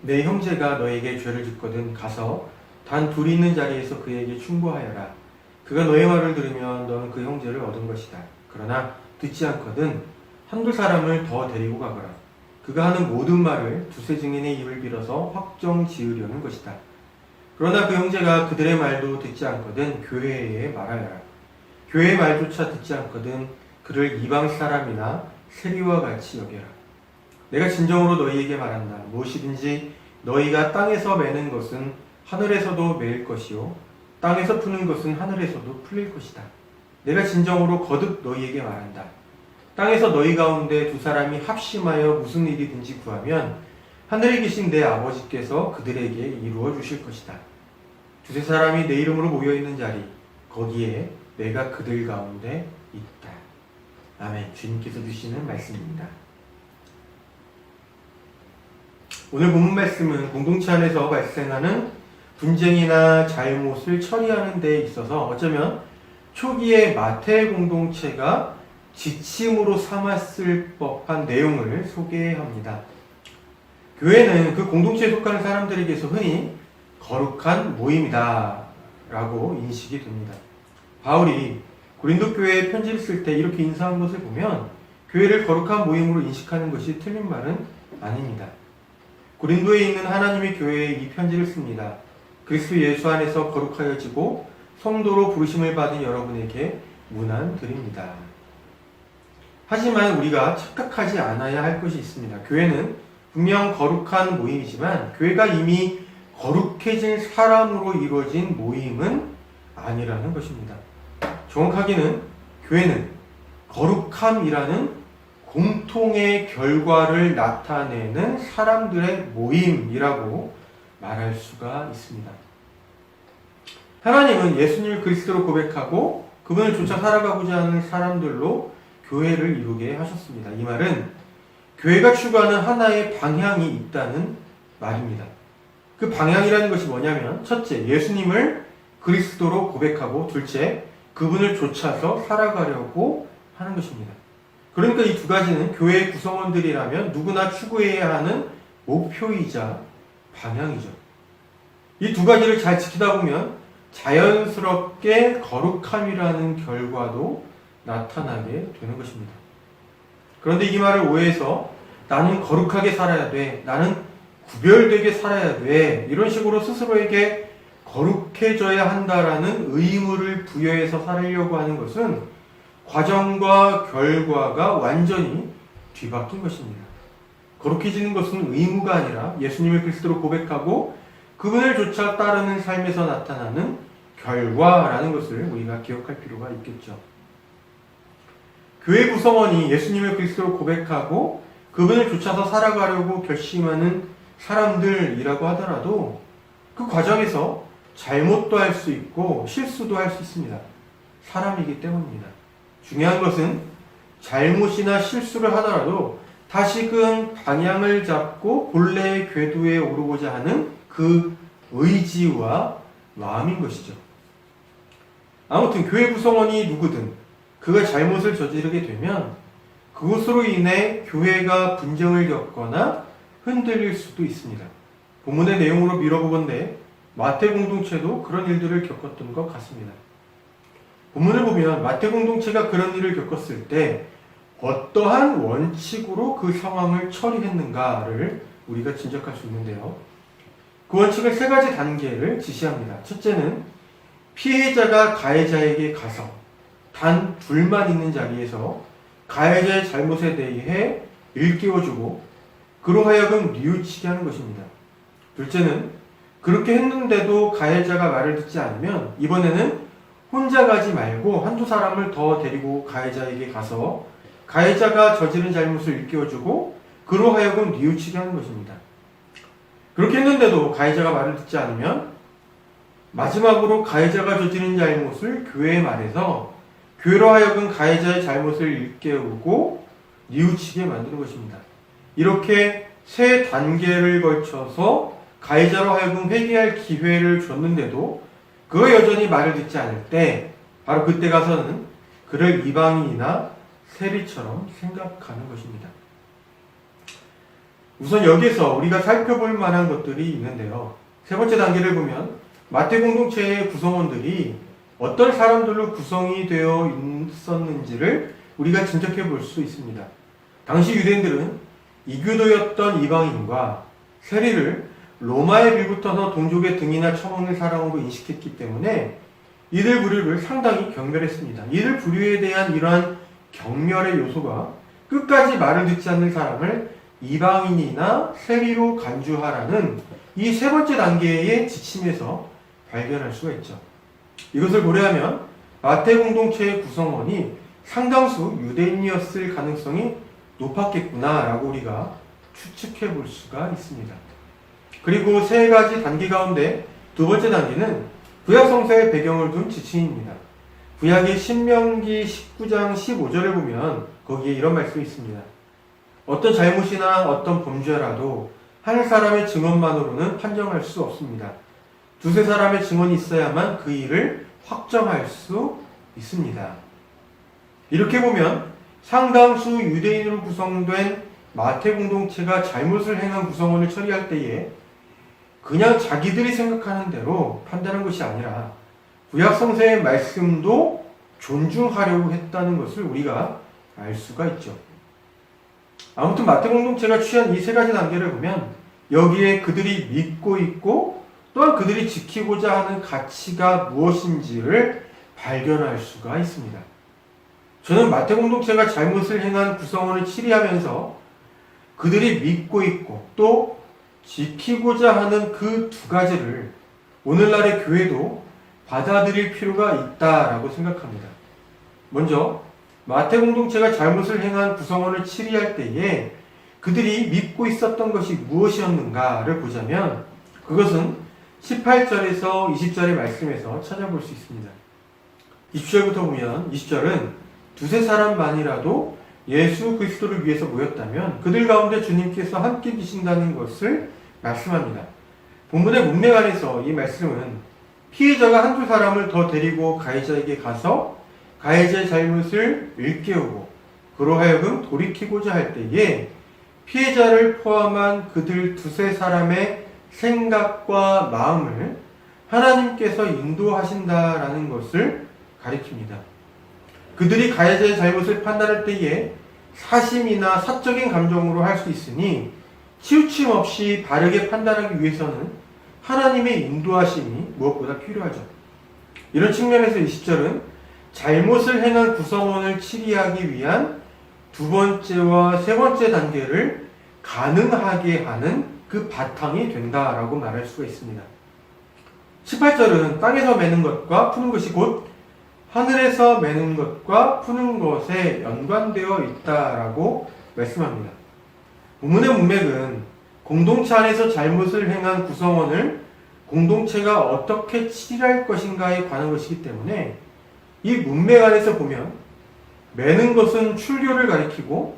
내 형제가 너에게 죄를 짓거든 가서 단 둘이 있는 자리에서 그에게 충고하여라. 그가 너의 말을 들으면 너는 그 형제를 얻은 것이다. 그러나 듣지 않거든 한두 사람을 더 데리고 가거라. 그가 하는 모든 말을 두세 증인의 입을 빌어서 확정 지으려는 것이다. 그러나 그 형제가 그들의 말도 듣지 않거든 교회에 말하여라. 교회의 말조차 듣지 않거든 그를 이방 사람이나 세리와 같이 여겨라. 내가 진정으로 너희에게 말한다. 무엇이든지 너희가 땅에서 매는 것은 하늘에서도 매일 것이요 땅에서 푸는 것은 하늘에서도 풀릴 것이다. 내가 진정으로 거듭 너희에게 말한다. 땅에서 너희 가운데 두 사람이 합심하여 무슨 일이든지 구하면 하늘에 계신 내 아버지께서 그들에게 이루어 주실 것이다. 두세 사람이 내 이름으로 모여있는 자리 거기에 내가 그들 가운데 있다. 아멘. 주님께서 주시는 말씀입니다. 오늘 본문 말씀은 공동체 안에서 발생하는 분쟁이나 잘못을 처리하는 데 있어서 어쩌면 초기에 마태 공동체가 지침으로 삼았을 법한 내용을 소개합니다. 교회는 그 공동체에 속하는 사람들에게서 흔히 거룩한 모임이다 라고 인식이 됩니다. 바울이 고린도 교회에 편지를 쓸 때 이렇게 인사한 것을 보면 교회를 거룩한 모임으로 인식하는 것이 틀린 말은 아닙니다. 고린도에 있는 하나님의 교회에 이 편지를 씁니다. 그리스도 예수 안에서 거룩하여지고 성도로 부르심을 받은 여러분에게 문안드립니다. 하지만 우리가 착각하지 않아야 할 것이 있습니다. 교회는 분명 거룩한 모임이지만 교회가 이미 거룩해진 사람으로 이루어진 모임은 아니라는 것입니다. 정확하게는 교회는 거룩함이라는 공통의 결과를 나타내는 사람들의 모임이라고 말할 수가 있습니다. 하나님은 예수님을 그리스도로 고백하고 그분을 쫓아 살아가고자 하는 사람들로 교회를 이루게 하셨습니다. 이 말은 교회가 추구하는 하나의 방향이 있다는 말입니다. 그 방향이라는 것이 뭐냐면 첫째, 예수님을 그리스도로 고백하고 둘째, 그분을 쫓아서 살아가려고 하는 것입니다. 그러니까 이 두 가지는 교회의 구성원들이라면 누구나 추구해야 하는 목표이자 방향이죠. 이 두 가지를 잘 지키다 보면 자연스럽게 거룩함이라는 결과도 나타나게 되는 것입니다. 그런데 이 말을 오해해서 나는 거룩하게 살아야 돼, 나는 구별되게 살아야 돼, 이런 식으로 스스로에게 거룩해져야 한다라는 의무를 부여해서 살려고 하는 것은 과정과 결과가 완전히 뒤바뀐 것입니다. 거룩해지는 것은 의무가 아니라 예수님을 그리스도로 고백하고 그분을 쫓아 따르는 삶에서 나타나는 결과라는 것을 우리가 기억할 필요가 있겠죠. 교회 구성원이 예수님을 그리스도로 고백하고 그분을 쫓아서 살아가려고 결심하는 사람들이라고 하더라도 그 과정에서 잘못도 할 수 있고 실수도 할 수 있습니다. 사람이기 때문입니다. 중요한 것은 잘못이나 실수를 하더라도 다시금 방향을 잡고 본래의 궤도에 오르고자 하는 그 의지와 마음인 것이죠. 아무튼 교회 구성원이 누구든 그가 잘못을 저지르게 되면 그것으로 인해 교회가 분쟁을 겪거나 흔들릴 수도 있습니다. 본문의 내용으로 미뤄보건대 마태 공동체도 그런 일들을 겪었던 것 같습니다. 본문을 보면 마태 공동체가 그런 일을 겪었을 때 어떠한 원칙으로 그 상황을 처리했는가를 우리가 짐작할 수 있는데요. 그 원칙은 세 가지 단계를 지시합니다. 첫째는 피해자가 가해자에게 가서 단 둘만 있는 자리에서 가해자의 잘못에 대해 일깨워주고 그로 하여금 뉘우치게 하는 것입니다. 둘째는 그렇게 했는데도 가해자가 말을 듣지 않으면 이번에는 혼자 가지 말고 한두 사람을 더 데리고 가해자에게 가서 가해자가 저지른 잘못을 일깨워주고 그로 하여금 뉘우치게 하는 것입니다. 그렇게 했는데도 가해자가 말을 듣지 않으면 마지막으로 가해자가 저지른 잘못을 교회에 말해서 교회로 하여금 가해자의 잘못을 일깨우고 뉘우치게 만드는 것입니다. 이렇게 세 단계를 거쳐서 가해자로 하여금 회개할 기회를 줬는데도 그가 여전히 말을 듣지 않을 때 바로 그때 가서는 그를 이방인이나 세리처럼 생각하는 것입니다. 우선 여기에서 우리가 살펴볼 만한 것들이 있는데요. 세 번째 단계를 보면 마태 공동체의 구성원들이 어떤 사람들로 구성이 되어 있었는지를 우리가 짐작해 볼 수 있습니다. 당시 유대인들은 이교도였던 이방인과 세리를 로마에 빌붙어서 동족의 등이나 처먹는 사람으로 인식했기 때문에 이들 부류를 상당히 경멸했습니다. 이들 부류에 대한 이러한 경멸의 요소가 끝까지 말을 듣지 않는 사람을 이방인이나 세리로 간주하라는 이 세 번째 단계의 지침에서 발견할 수가 있죠. 이것을 고려하면 마태 공동체의 구성원이 상당수 유대인이었을 가능성이 높았겠구나라고 우리가 추측해 볼 수가 있습니다. 그리고 세 가지 단계 가운데 두 번째 단계는 구약 성서의 배경을 둔 지침입니다. 구약의 신명기 19장 15절에 보면 거기에 이런 말씀이 있습니다. 어떤 잘못이나 어떤 범죄라도 한 사람의 증언만으로는 판정할 수 없습니다. 두세 사람의 증언이 있어야만 그 일을 확정할 수 있습니다. 이렇게 보면 상당수 유대인으로 구성된 마태 공동체가 잘못을 행한 구성원을 처리할 때에 그냥 자기들이 생각하는 대로 판단한 것이 아니라 구약 성서의 말씀도 존중하려고 했다는 것을 우리가 알 수가 있죠. 아무튼 마태 공동체가 취한 이 세 가지 단계를 보면 여기에 그들이 믿고 있고 또한 그들이 지키고자 하는 가치가 무엇인지를 발견할 수가 있습니다. 저는 마태 공동체가 잘못을 행한 구성원을 치리하면서 그들이 믿고 있고 또 지키고자 하는 그 두 가지를 오늘날의 교회도 받아들일 필요가 있다라고 생각합니다. 먼저 마태 공동체가 잘못을 행한 구성원을 치리할 때에 그들이 믿고 있었던 것이 무엇이었는가를 보자면 그것은 18절에서 20절의 말씀에서 찾아볼 수 있습니다. 20절부터 보면 20절은 두세 사람만이라도 예수 그리스도를 위해서 모였다면 그들 가운데 주님께서 함께 계신다는 것을 말씀합니다. 본문의 문맥 안에서 이 말씀은 피해자가 한두 사람을 더 데리고 가해자에게 가서 가해자의 잘못을 일깨우고 그로 하여금 돌이키고자 할 때에 피해자를 포함한 그들 두세 사람의 생각과 마음을 하나님께서 인도하신다라는 것을 가리킵니다. 그들이 가해자의 잘못을 판단할 때에 사심이나 사적인 감정으로 할 수 있으니 치우침 없이 바르게 판단하기 위해서는 하나님의 인도하심이 무엇보다 필요하죠. 이런 측면에서 20절은 잘못을 행한 구성원을 치리하기 위한 두 번째와 세 번째 단계를 가능하게 하는 그 바탕이 된다라고 말할 수가 있습니다. 18절은 땅에서 매는 것과 푸는 것이 곧 하늘에서 매는 것과 푸는 것에 연관되어 있다라고 말씀합니다. 본문의 문맥은 공동체 안에서 잘못을 행한 구성원을 공동체가 어떻게 치료할 것인가에 관한 것이기 때문에 이 문맥 안에서 보면 매는 것은 출교를 가리키고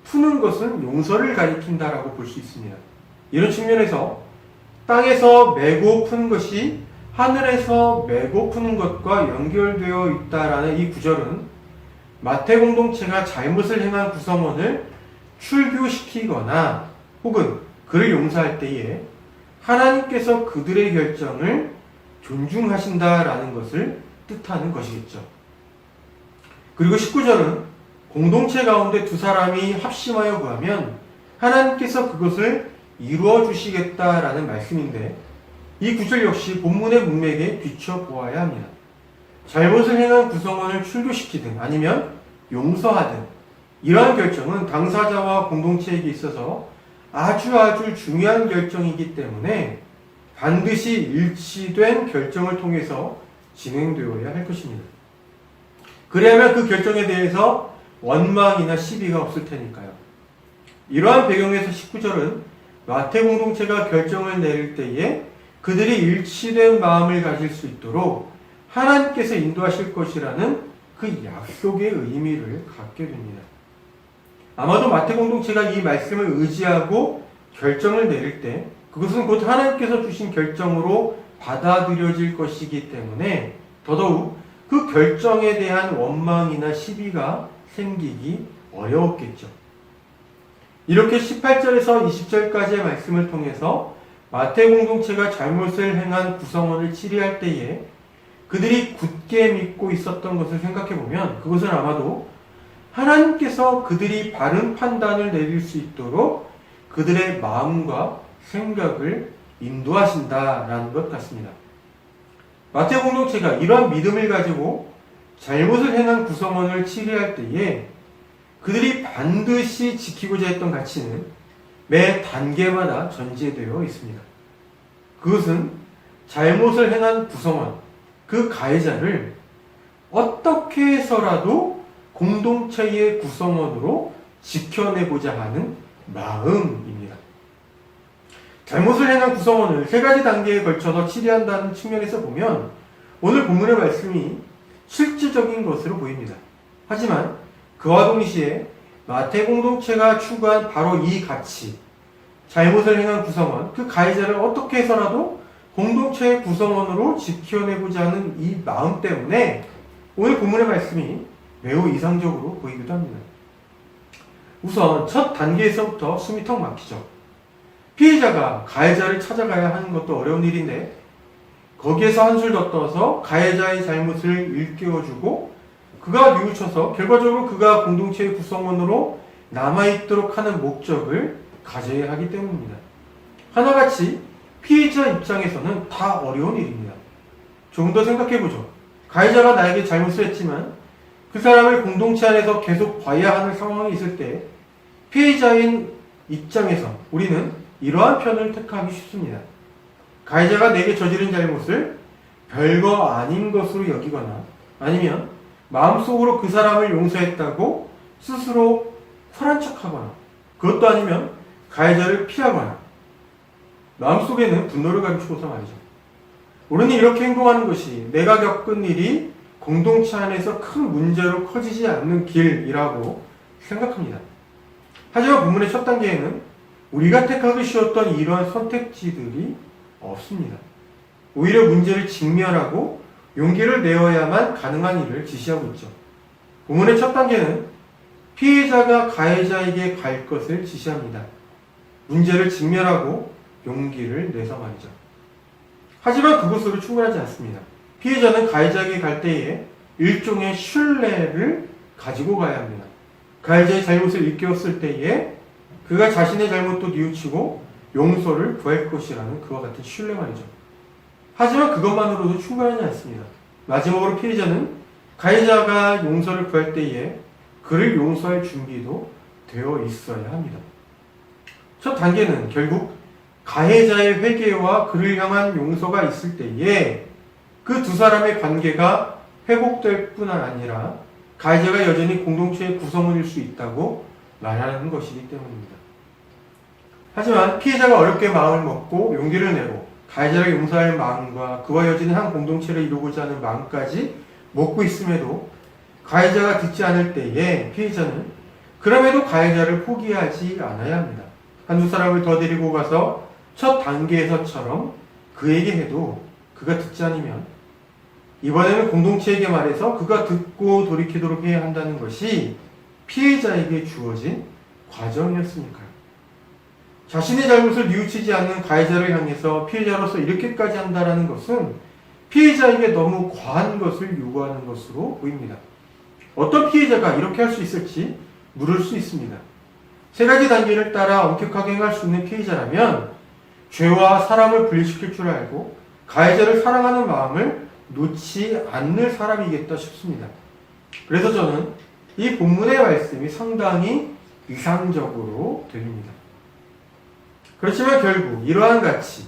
푸는 것은 용서를 가리킨다라고 볼 수 있습니다. 이런 측면에서 땅에서 매고 푸는 것이 하늘에서 매고 푸는 것과 연결되어 있다라는 이 구절은 마태 공동체가 잘못을 행한 구성원을 출교시키거나 혹은 그를 용서할 때에 하나님께서 그들의 결정을 존중하신다라는 것을 뜻하는 것이겠죠. 그리고 19절은 공동체 가운데 두 사람이 합심하여 구하면 하나님께서 그것을 이루어 주시겠다라는 말씀인데 이 구절 역시 본문의 문맥에 비춰보아야 합니다. 잘못을 행한 구성원을 출교시키든 아니면 용서하든 이러한 결정은 당사자와 공동체에게 있어서 아주 중요한 결정이기 때문에 반드시 일치된 결정을 통해서 진행되어야 할 것입니다. 그래야만 그 결정에 대해서 원망이나 시비가 없을 테니까요. 이러한 배경에서 19절은 마태 공동체가 결정을 내릴 때에 그들이 일치된 마음을 가질 수 있도록 하나님께서 인도하실 것이라는 그 약속의 의미를 갖게 됩니다. 아마도 마태 공동체가 이 말씀을 의지하고 결정을 내릴 때 그것은 곧 하나님께서 주신 결정으로 받아들여질 것이기 때문에 더더욱 그 결정에 대한 원망이나 시비가 생기기 어려웠겠죠. 이렇게 18절에서 20절까지의 말씀을 통해서 마태 공동체가 잘못을 행한 구성원을 치리할 때에 그들이 굳게 믿고 있었던 것을 생각해보면 그것은 아마도 하나님께서 그들이 바른 판단을 내릴 수 있도록 그들의 마음과 생각을 인도하신다라는 것 같습니다. 마태 공동체가 이러한 믿음을 가지고 잘못을 행한 구성원을 치리할 때에 그들이 반드시 지키고자 했던 가치는 매 단계마다 전제되어 있습니다. 그것은 잘못을 행한 구성원, 그 가해자를 어떻게 해서라도 공동체의 구성원으로 지켜내고자 하는 마음입니다. 잘못을 행한 구성원을 세 가지 단계에 걸쳐서 치리한다는 측면에서 보면 오늘 본문의 말씀이 실질적인 것으로 보입니다. 하지만 그와 동시에 마태 공동체가 추구한 바로 이 가치, 잘못을 행한 구성원, 그 가해자를 어떻게 해서라도 공동체의 구성원으로 지켜내고자 하는 이 마음 때문에 오늘 본문의 말씀이 매우 이상적으로 보이기도 합니다. 우선 첫 단계에서부터 숨이 턱 막히죠. 피해자가 가해자를 찾아가야 하는 것도 어려운 일인데 거기에서 한술 더 떠서 가해자의 잘못을 일깨워주고 그가 뉘우쳐서 결과적으로 그가 공동체의 구성원으로 남아있도록 하는 목적을 가져야 하기 때문입니다. 하나같이 피해자 입장에서는 다 어려운 일입니다. 조금 더 생각해보죠. 가해자가 나에게 잘못을 했지만 그 사람을 공동체 안에서 계속 봐야 하는 상황이 있을 때 피해자인 입장에서 우리는 이러한 편을 택하기 쉽습니다. 가해자가 내게 저지른 잘못을 별거 아닌 것으로 여기거나 아니면 마음속으로 그 사람을 용서했다고 스스로 쿨한 척하거나 그것도 아니면 가해자를 피하거나 마음속에는 분노를 감추고서 말이죠. 우리는 이렇게 행동하는 것이 내가 겪은 일이 공동체 안에서 큰 문제로 커지지 않는 길이라고 생각합니다. 하지만 본문의 첫 단계에는 우리가 택하기 쉬웠던 이러한 선택지들이 없습니다. 오히려 문제를 직면하고 용기를 내어야만 가능한 일을 지시하고 있죠. 본문의 첫 단계는 피해자가 가해자에게 갈 것을 지시합니다. 문제를 직면하고 용기를 내서 말이죠. 하지만 그것으로 충분하지 않습니다. 피해자는 가해자에게 갈 때에 일종의 신뢰를 가지고 가야 합니다. 가해자의 잘못을 일깨웠을 때에 그가 자신의 잘못도 뉘우치고 용서를 구할 것이라는 그와 같은 신뢰 말이죠. 하지만 그것만으로도 충분하지 않습니다. 마지막으로 피해자는 가해자가 용서를 구할 때에 그를 용서할 준비도 되어 있어야 합니다. 첫 단계는 결국 가해자의 회개와 그를 향한 용서가 있을 때에 그 두 사람의 관계가 회복될 뿐 아니라 가해자가 여전히 공동체의 구성원일 수 있다고 말하는 것이기 때문입니다. 하지만 피해자가 어렵게 마음을 먹고 용기를 내고 가해자를 용서할 마음과 그와 여전히 한 공동체를 이루고자 하는 마음까지 먹고 있음에도 가해자가 듣지 않을 때에 피해자는 그럼에도 가해자를 포기하지 않아야 합니다. 한두 사람을 더 데리고 가서 첫 단계에서처럼 그에게 해도 그가 듣지 않으면 이번에는 공동체에게 말해서 그가 듣고 돌이키도록 해야 한다는 것이 피해자에게 주어진 과정이었으니까요. 자신의 잘못을 뉘우치지 않는 가해자를 향해서 피해자로서 이렇게까지 한다는 것은 피해자에게 너무 과한 것을 요구하는 것으로 보입니다. 어떤 피해자가 이렇게 할 수 있을지 물을 수 있습니다. 세 가지 단계를 따라 엄격하게 행할 수 있는 피해자라면 죄와 사람을 분리시킬 줄 알고 가해자를 사랑하는 마음을 놓지 않는 사람이겠다 싶습니다. 그래서 저는 이 본문의 말씀이 상당히 이상적으로 들립니다. 그렇지만 결국 이러한 가치,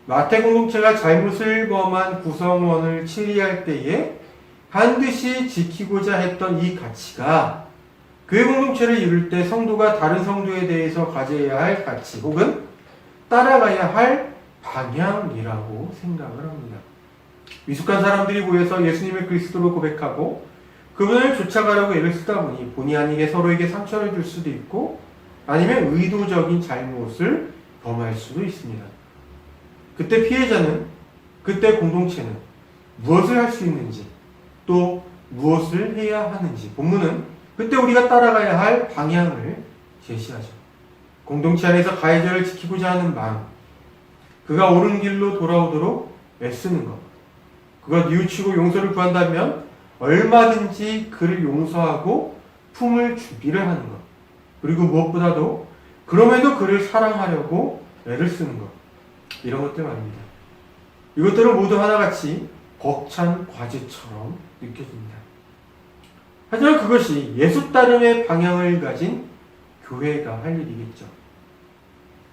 마태 공동체가 잘못을 범한 구성원을 치리할 때에 반드시 지키고자 했던 이 가치가 교회 공동체를 이룰 때 성도가 다른 성도에 대해서 가져야 할 가치 혹은 따라가야 할 방향이라고 생각을 합니다. 미숙한 사람들이 모여서 예수님을 그리스도로 고백하고 그분을 쫓아가려고 애를 쓰다 보니 본의 아니게 서로에게 상처를 줄 수도 있고 아니면 의도적인 잘못을 범할 수도 있습니다. 그때 피해자는, 그때 공동체는 무엇을 할 수 있는지 또 무엇을 해야 하는지 본문은 그때 우리가 따라가야 할 방향을 제시하죠. 공동체 안에서 가해자를 지키고자 하는 마음, 그가 옳은 길로 돌아오도록 애쓰는 것, 그가 뉘우치고 용서를 구한다면 얼마든지 그를 용서하고 품을 준비를 하는 것, 그리고 무엇보다도 그럼에도 그를 사랑하려고 애를 쓰는 것, 이런 것들 말입니다. 이것들은 모두 하나같이 벅찬 과제처럼 느껴집니다. 하지만 그것이 예수 따름의 방향을 가진 교회가 할 일이겠죠.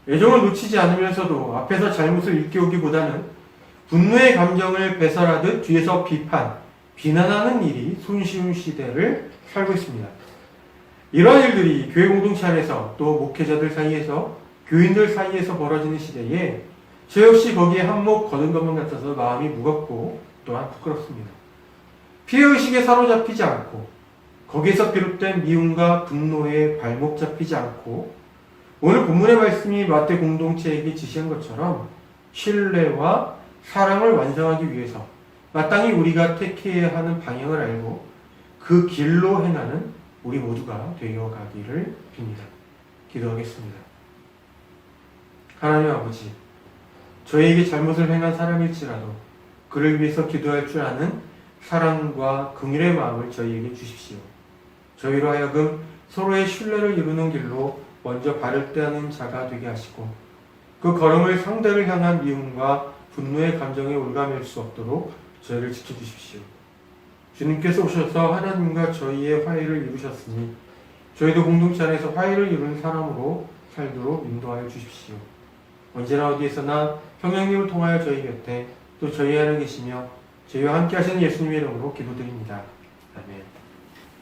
애정을 놓치지 않으면서도 앞에서 잘못을 일깨우기보다는 분노의 감정을 배설하듯 뒤에서 비난하는 일이 손쉬운 시대를 살고 있습니다. 이러한 일들이 교회 공동체 안에서 또 목회자들 사이에서 교인들 사이에서 벌어지는 시대에 저 역시 거기에 한몫 거둔 것만 같아서 마음이 무겁고 또한 부끄럽습니다. 피해의식에 사로잡히지 않고 거기에서 비롯된 미움과 분노에 발목 잡히지 않고 오늘 본문의 말씀이 마태 공동체에게 지시한 것처럼 신뢰와 사랑을 완성하기 위해서 마땅히 우리가 택해야 하는 방향을 알고 그 길로 행하는 우리 모두가 되어가기를 빕니다. 기도하겠습니다. 하나님 아버지, 저희에게 잘못을 행한 사람일지라도 그를 위해서 기도할 줄 아는 사랑과 긍휼의 마음을 저희에게 주십시오. 저희로 하여금 서로의 신뢰를 이루는 길로 먼저 발을 떼는 자가 되게 하시고 그 걸음을 상대를 향한 미움과 분노의 감정에 올가맬 수 없도록 저희를 지켜주십시오. 주님께서 오셔서 하나님과 저희의 화해를 이루셨으니 저희도 공동체 안에서 화해를 이루는 사람으로 살도록 인도하여 주십시오. 언제나 어디에서나 성령님을 통하여 저희 곁에 또 저희 안에 계시며 저희와 함께 하시는 예수님의 이름으로 기도드립니다. 아멘.